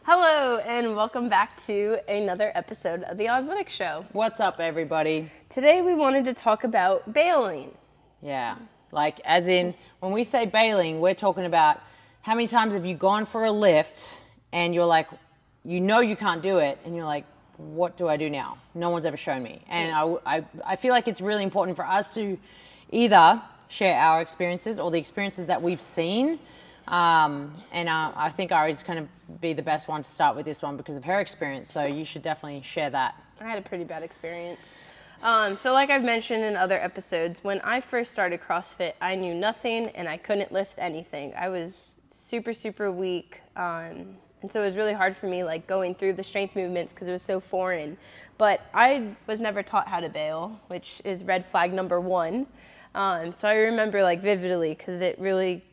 Hello, and welcome back to another episode of the Oslytic Show. What's up, everybody? Today we wanted to talk about bailing. Yeah, like as in when we say bailing, we're talking about how many times have you gone for a lift and you're like, you know you can't do it, and you're like, what do I do now? No one's ever shown me. And I feel like it's really important for us to either share our experiences or the experiences that we've seen. I think Ari's going to be the best one to start with this one because of her experience. So you should definitely share that. I had a pretty bad experience. So like I've mentioned in other episodes, when I first started CrossFit, I knew nothing and I couldn't lift anything. I was super, super weak. And so it was really hard for me, like going through the strength movements because it was so foreign. But I was never taught how to bail, which is red flag number one. So I remember like vividly because it really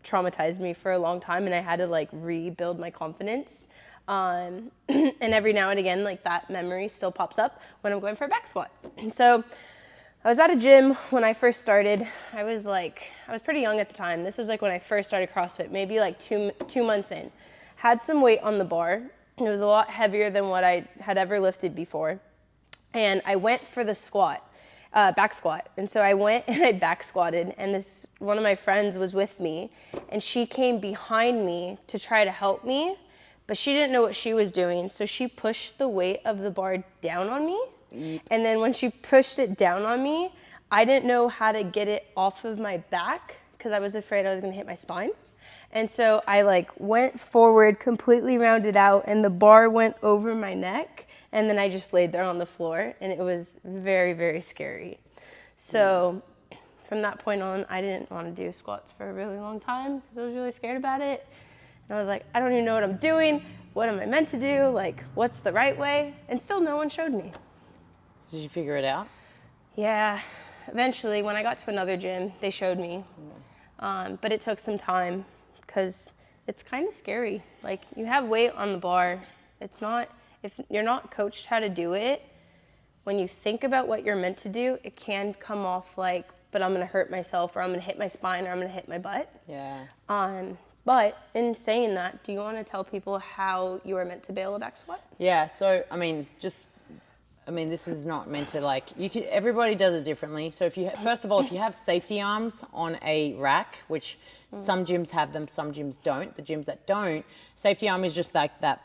traumatized me for a long time, and I had to like rebuild my confidence. And every now and again, like that memory still pops up when I'm going for a back squat. And so I was at a gym when I first started. I was pretty young at the time. This was like when I first started CrossFit, maybe like two months in. Had some weight on the bar. It was a lot heavier than what I had ever lifted before. And I went for the squat. Back squat. And so I went and I back squatted, and one of my friends was with me, and she came behind me to try to help me, but she didn't know what she was doing. So she pushed the weight of the bar down on me. And then when she pushed it down on me, I didn't know how to get it off of my back because I was afraid I was going to hit my spine. And so I like went forward, completely rounded out, and the bar went over my neck. And then I just laid there on the floor, and it was very, very scary. So from that point on, I didn't want to do squats for a really long time because I was really scared about it. And I was like, I don't even know what I'm doing. What am I meant to do? Like, what's the right way? And still no one showed me. So did you figure it out? Yeah. Eventually, when I got to another gym, they showed me. But it took some time because it's kind of scary. Like, you have weight on the bar. If you're not coached how to do it, when you think about what you're meant to do, it can come off like, but I'm going to hurt myself, or I'm going to hit my spine, or I'm going to hit my butt. Yeah. But in saying that, do you want to tell people how you are meant to bail a back squat? Yeah. So, this is not meant to everybody does it differently. So first of all, if you have safety arms on a rack, which some gyms have them, some gyms don't. The gyms that don't, safety arm is just like that.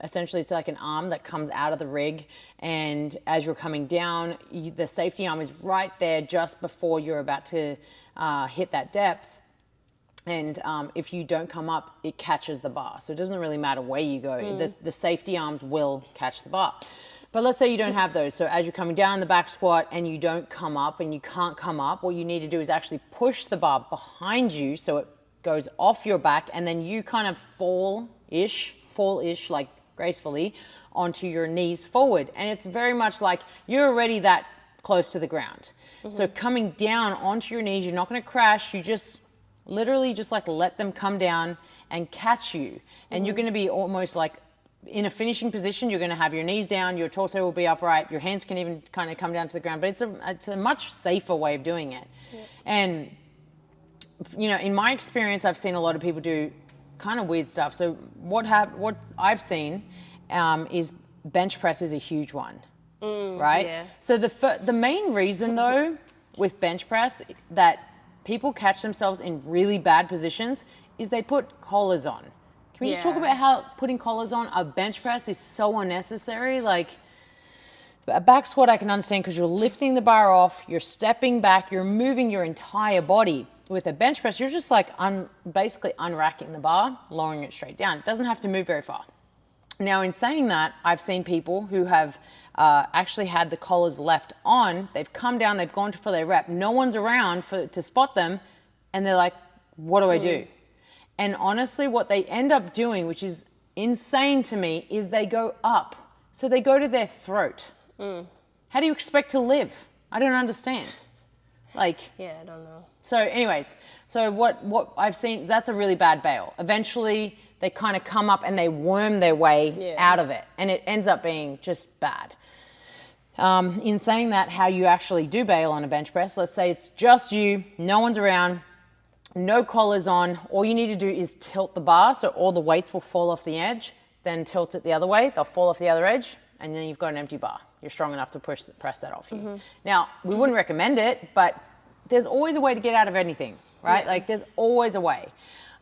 Essentially, it's like an arm that comes out of the rig, and as you're coming down, the safety arm is right there just before you're about to hit that depth. And if you don't come up, it catches the bar. So it doesn't really matter where you go. The safety arms will catch the bar. But let's say you don't have those. So as you're coming down the back squat and you don't come up and you can't come up, what you need to do is actually push the bar behind you so it goes off your back, and then you kind of fall-ish, like gracefully, onto your knees forward. And it's very much like you're already that close to the ground. So coming down onto your knees, you're not going to crash. You just literally just like let them come down and catch you. And you're going to be almost like in a finishing position. You're going to have your knees down, your torso will be upright, your hands can even kind of come down to the ground. But it's a much safer way of doing it. Yeah. And in my experience, I've seen a lot of people do kind of weird stuff. So what I've seen is bench press is a huge one, right? Yeah. So the main reason though with bench press that people catch themselves in really bad positions is they put collars on. Can we just talk about how putting collars on a bench press is so unnecessary? Like a back squat I can understand because you're lifting the bar off, you're stepping back, you're moving your entire body. With a bench press, you're just like basically unracking the bar, lowering it straight down. It doesn't have to move very far. Now, in saying that, I've seen people who have actually had the collars left on. They've come down, they've gone for their rep. No one's around to spot them, and they're like, what do I do? And honestly, what they end up doing, which is insane to me, is they go up. So they go to their throat. How do you expect to live? I don't understand. I don't know. So anyways, what I've seen, that's a really bad bail. Eventually they kind of come up and they worm their way out of it, and it ends up being just bad. In saying that, how you actually do bail on a bench press, let's say it's just you, no one's around, no collars on. All you need to do is tilt the bar so all the weights will fall off the edge, then tilt it the other way, they'll fall off the other edge, and then you've got an empty bar. You're strong enough to press that off you. Now, we wouldn't recommend it, but there's always a way to get out of anything, right? Yeah. Like there's always a way.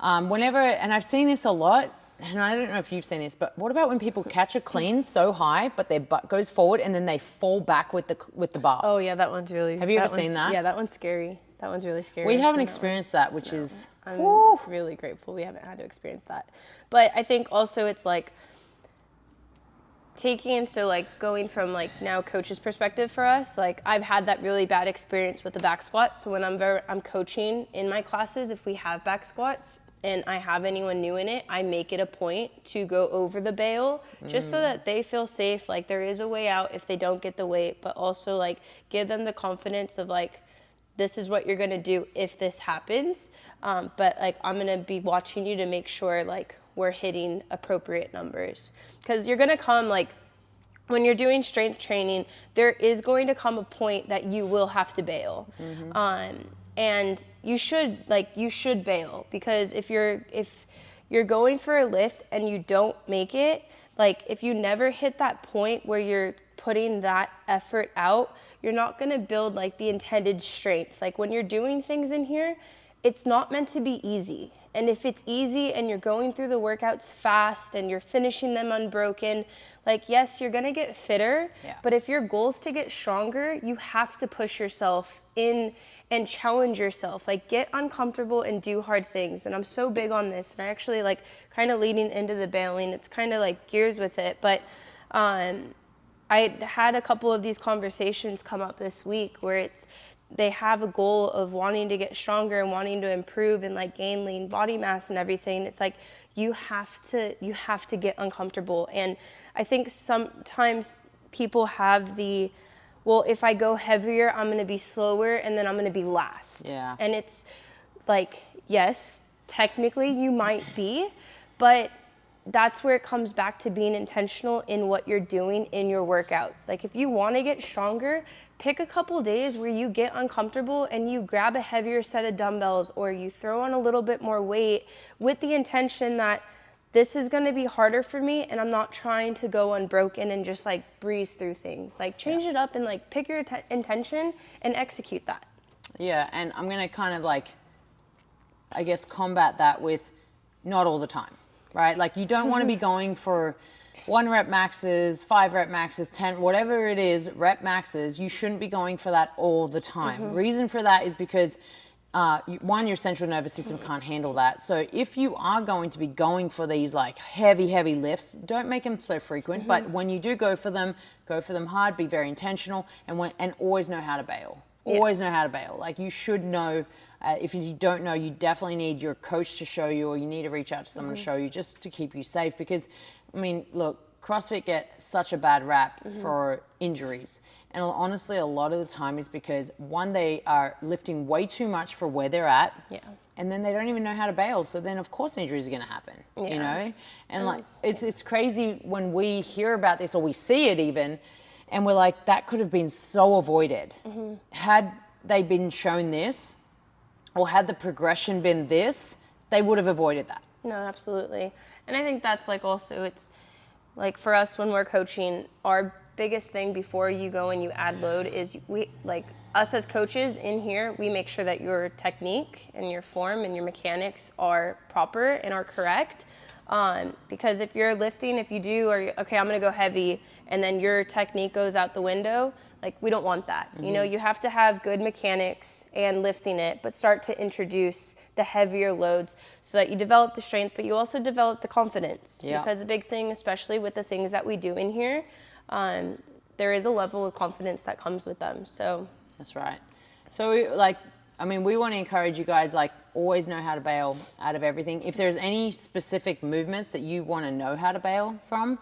Whenever, and I've seen this a lot, and I don't know if you've seen this, but what about when people catch a clean so high, but their butt goes forward and then they fall back with the bar? Oh yeah, that one's really. Have you ever seen that? Yeah, that one's scary. That one's really scary. We I've haven't seen that one. experienced that, which is, I'm whew. really grateful we haven't had to experience that. But I think also it's like going from like now coach's perspective for us, like I've had that really bad experience with the back squat. So when I'm coaching in my classes, if we have back squats and I have anyone new in it, I make it a point to go over the bail just so that they feel safe. Like there is a way out if they don't get the weight, but also like give them the confidence of like, this is what you're going to do if this happens. But like, I'm going to be watching you to make sure like we're hitting appropriate numbers. Because you're going to come like, when you're doing strength training, there is going to come a point that you will have to bail. And you should bail, because if you're going for a lift and you don't make it, like if you never hit that point where you're putting that effort out, you're not going to build like the intended strength. Like when you're doing things in here, it's not meant to be easy. And if it's easy and you're going through the workouts fast and you're finishing them unbroken, like yes, you're going to get fitter, but if your goal is to get stronger, you have to push yourself in and challenge yourself. Like get uncomfortable and do hard things. And I'm so big on this. And I actually like kind of leading into the bailing, it's kind of like gears with it. But I had a couple of these conversations come up this week where they have a goal of wanting to get stronger and wanting to improve and like gain lean body mass and everything. It's like you have to get uncomfortable. And I think sometimes people have well, if I go heavier, I'm going to be slower and then I'm going to be last. Yeah. And it's like, yes, technically you might be, but that's where it comes back to being intentional in what you're doing in your workouts. Like if you want to get stronger, pick a couple days where you get uncomfortable and you grab a heavier set of dumbbells or you throw on a little bit more weight with the intention that this is going to be harder for me and I'm not trying to go unbroken and just like breeze through things. Like change it up and like pick your intention and execute that. Yeah, and I'm going to kind of like, I guess, combat that with not all the time, right? Like you don't want to be going for 1 rep maxes, 5 rep maxes, 10, whatever it is, rep maxes. You shouldn't be going for that all the time. Reason for that is because your central nervous system can't handle that. So if you are going to be going for these like heavy lifts, don't make them so frequent. But when you do go for them hard, be very intentional, and always know how to bail. Always know how to bail. Like you should know. If you don't know, you definitely need your coach to show you, or you need to reach out to someone to show you, just to keep you safe. Because, I mean, look, CrossFit get such a bad rap for injuries. And honestly, a lot of the time is because, one, they are lifting way too much for where they're at. Yeah. And then they don't even know how to bail. So then, of course, injuries are going to happen, you know? And like, it's crazy when we hear about this, or we see it even, and we're like, that could have been so avoided. Had they been shown this, or had the progression been this, they would have avoided that. No, absolutely. And I think that's like also, it's like for us when we're coaching, our biggest thing before you go and you add load is we, like us as coaches in here, we make sure that your technique and your form and your mechanics are proper and are correct. Because if you're lifting, if you do, or okay, I'm gonna go heavy, and then your technique goes out the window, like we don't want that. You know, you have to have good mechanics and lifting it, but start to introduce the heavier loads so that you develop the strength, but you also develop the confidence. Because a big thing, especially with the things that we do in here, there is a level of confidence that comes with them. So that's right. So we want to encourage you guys, like, always know how to bail out of everything. If there's any specific movements that you want to know how to bail from,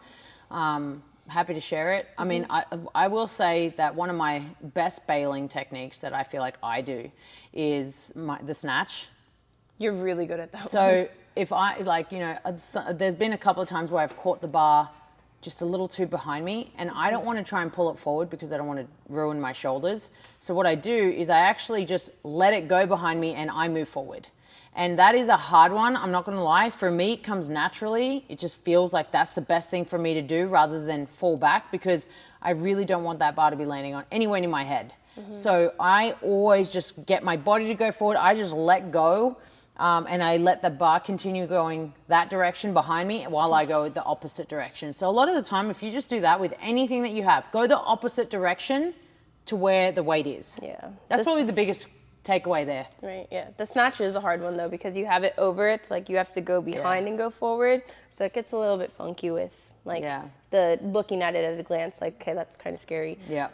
happy to share it. I mean, I will say that one of my best bailing techniques that I feel like I do is the snatch. You're really good at that one. So if I, like, you know, there's been a couple of times where I've caught the bar just a little too behind me, and I don't want to try and pull it forward because I don't want to ruin my shoulders. So what I do is I actually just let it go behind me and I move forward. And that is a hard one, I'm not going to lie. For me, it comes naturally. It just feels like that's the best thing for me to do rather than fall back, because I really don't want that bar to be landing on anywhere near my head. So I always just get my body to go forward. I just let go, and I let the bar continue going that direction behind me while I go the opposite direction. So a lot of the time, if you just do that with anything that you have, go the opposite direction to where the weight is. Yeah. That's probably the biggest takeaway there. Right, yeah. The snatch is a hard one though, because you have it over, it's like you have to go behind and go forward. So it gets a little bit funky with like the looking at it at a glance, like, okay, that's kind of scary. Yeah.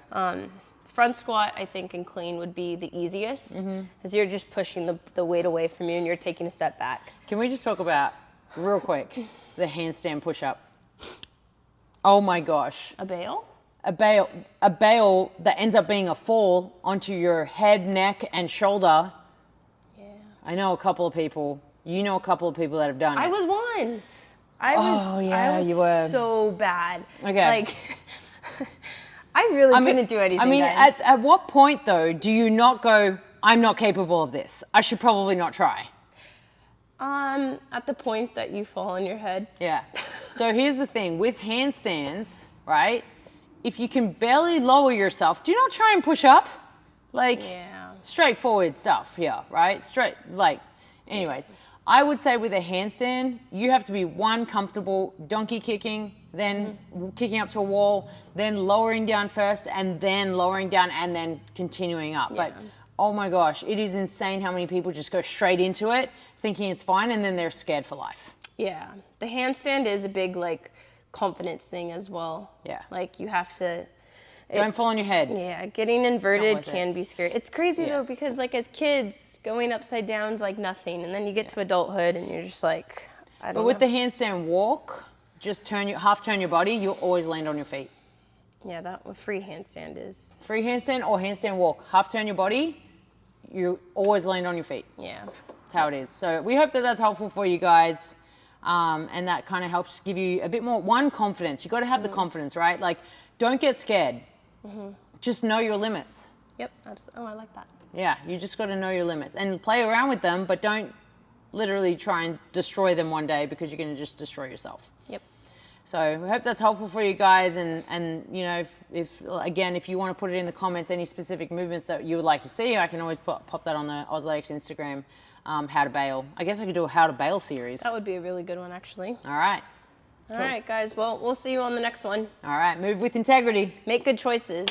Front squat, I think, and clean would be the easiest, because you're just pushing the weight away from you and you're taking a step back. Can we just talk about, real quick, the handstand push-up? Oh my gosh. A bail? A bail that ends up being a fall onto your head, neck, and shoulder. Yeah. I know a couple of people. You know a couple of people that have done it. I was one. I was so bad. Okay. Like, I really couldn't do anything, I mean, guys. at what point, though, do you not go, I'm not capable of this. I should probably not try? At the point that you fall on your head. Yeah. So here's the thing. With handstands, right, if you can barely lower yourself, do not try and push up. Like, straightforward stuff here, right? Anyways, I would say with a handstand, you have to be comfortable donkey kicking, then kicking up to a wall, then lowering down first, and then lowering down, and then continuing up. But oh my gosh, it is insane how many people just go straight into it thinking it's fine, and then they're scared for life. Yeah. The handstand is a big, like, confidence thing as well. Yeah. Like, you have to... Don't fall on your head. Yeah, getting inverted can be scary. It's crazy, though, because, like, as kids, going upside down is like nothing. And then you get to adulthood, and you're just like, I don't know. But with the handstand walk, just half turn your body, you'll always land on your feet. Yeah, that what free handstand is. Free handstand or handstand walk. Half turn your body, you always land on your feet. Yeah. That's how it is. So we hope that that's helpful for you guys. And that kind of helps give you a bit more, confidence. You got to have the confidence, right? Like, don't get scared. Just know your limits. Yep. Absolutely. Oh, I like that. Yeah, you just got to know your limits and play around with them, but don't literally try and destroy them one day, because you're going to just destroy yourself. Yep. So we hope that's helpful for you guys. And you know, if you want to put it in the comments, any specific movements that you would like to see, I can always pop that on the Ausletics Instagram. How to bail. I guess I could do a how to bail series. That would be a really good one, actually. All right. All right, guys. Well, we'll see you on the next one. All right. Move with integrity. Make good choices.